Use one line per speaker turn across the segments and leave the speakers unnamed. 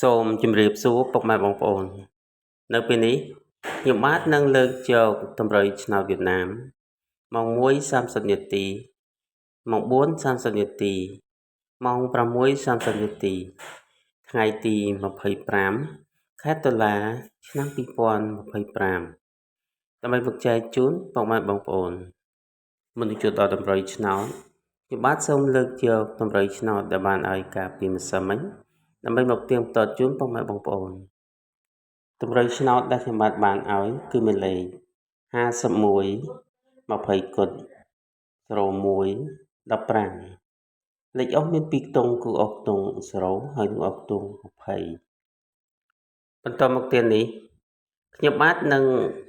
សូមជម្រាបសួរពុកម៉ែបងប្អូននៅពេលនេះខ្ញុំបាទនឹងលើកយកតម្រុយឆ្នោតវៀតណាមម៉ោង 1:30 នាទីម៉ោង 4:30 នាទីម៉ោង 6:30 នាទីថ្ងៃទី25ខែតុលា ឆ្នាំ 2025ដើម្បីមកចែកជូនពុកម៉ែបងប្អូនមុននឹងចូលដល់តម្រុយឆ្នោតខ្ញុំបាទសូមលើកយកតម្រុយឆ្នោតដែលបានឲ្យការពីម្សិលមិញដើម្បីមកផ្ទៀងផ្ទាត់ជូនពុកម៉ែបងប្អូនតម្រុយឆ្នោតដែលខ្ញុំបានឲ្យគឺមានលេខ51 20គុត01 15លេខអុសមាន2ខ្ទង់គឺអុសខ្ទង់0ហើយនិងអុសខ្ទង់20បន្តមកទៀតនេះខ្ញុំបាទនឹង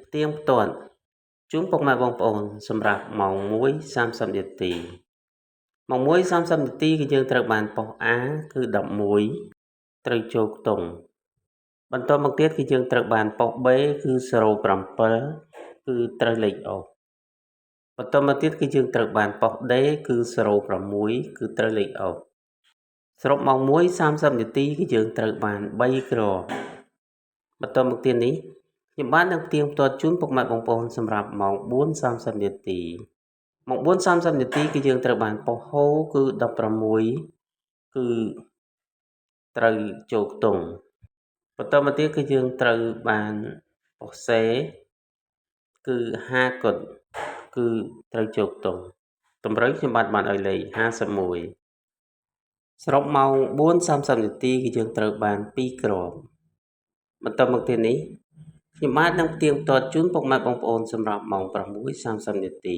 ផ្ទៀងផ្ទាត់ជូនពុកម៉ែបងប្អូនសម្រាប់ម៉ោង 1:30 នាទីម៉ោង 1:30 នាទីគឺយើងត្រូវបានប៉ុស A គឺ11ត្រូវចូលខ្ទង់បន្តមកទៀតគឺយើងត្រូវបានប៉ុស B គឺ07គឺត្រូវលេខអុសបន្តមកទៀតគឺយើងត្រូវបានប៉ុស D គឺ06គឺត្រូវលេខអុសសរុបម៉ោង 1:30 នាទីគឺយើងត្រូវបាន3គ្រាប់បន្តមកទៀតនេះខ្ញុំបាននឹងផ្ទៀងផ្ទាត់ជូនពុកម៉ែបងប្អូនសម្រាប់ម៉ោង 4:30 នាទីម៉ោង 4:30 នាទីគឺយើងត្រូវបានប៉ុសហូគឺ16គឺត្រូវចូលខ្ទង់បន្តមកទៀតគឺយើងត្រូវបានប៉ុសសេគឺ50គុតគឺត្រូវចូលខ្ទង់តម្រូវខ្ញុំបានឲ្យលេខ51សរុបម៉ោង 4:30 នាទីគឺយើងត្រូវបាន2គ្រាប់បន្តមកទៀតនេះខ្ញុំបាននឹងផ្ទៀងផ្ទាត់ជូនពុកម៉ែបងប្អូនសម្រាប់ម៉ោង 6:30 នាទី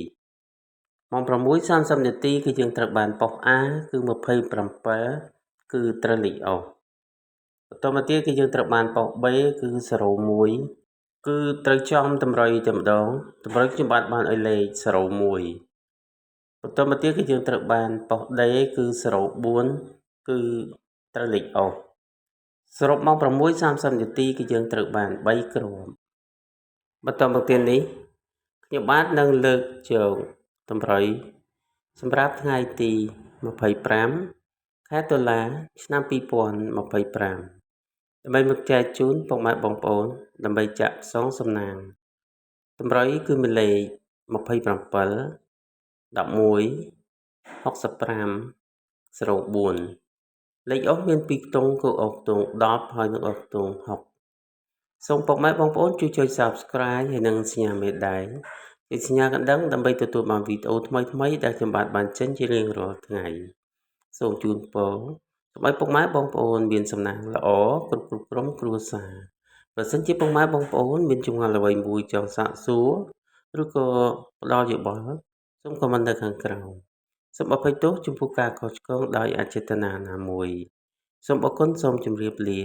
ម៉ោង 6:30 នាទីគឺយើងត្រូវបានប៉ុស A គឺ27គឺត្រូវលេខអុសបន្តមកទៀតគឺយើងត្រូវបានប៉ុស B គឺ01គឺត្រូវចំតម្រុយតែម្ដងតម្រុយខ្ញុំបានឲ្យលេខ01បន្តមកទៀតគឺយើងត្រូវបានប៉ុស D គឺ04គឺត្រូវលេខអុសសរុបម៉ោង 6:30 នាទីគឺយើងត្រូវបាន3គ្រាប់បន្តមកទៀតនេះខ្ញុំបាននឹងលើកយកតម្រុយសម្រាប់ថ្ងៃទី25ខែតុលា ឆ្នាំ 2025ដើម្បីមកចែកជូនពុកម៉ែបងប្អូនដើម្បីចាក់ផ្សងសំណាងតម្រុយគឺមានលេខ27 11 65 04លេខអុសមាន2ខ្ទង់គឺអុសខ្ទង់10ហើយនិងអុសខ្ទង់60សូមពុកម៉ែបងប្អូនជួយចុច Subscribe ហើយនិងសញ្ញាមេដៃជាសញ្ញាកណ្ដឹងដើម្បីទទួលបានវីដេអូថ្មីៗដែលខ្ញុំបានចេញជារៀងរាល់ថ្ងៃសូមជូនពរសូមឲ្យពុកម៉ែបងប្អូនមានសំណាងល្អគ្រប់ក្រុមគ្រួសារបើសិនជាពុកម៉ែបងប្អូនមានចម្ងល់អ្វីមួយចង់សាកសួរឬក៏ផ្ដល់យោបល់សូមខមមិននៅខាងក្រោមសូមអភ័យទោសចំពោះការខុសឆ្គងដោយអចេតនាណាមួយសូមអរគុណសូមជម្រាបលា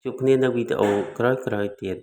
ជួបគ្នានៅវីដេអូក្រោយៗទៀត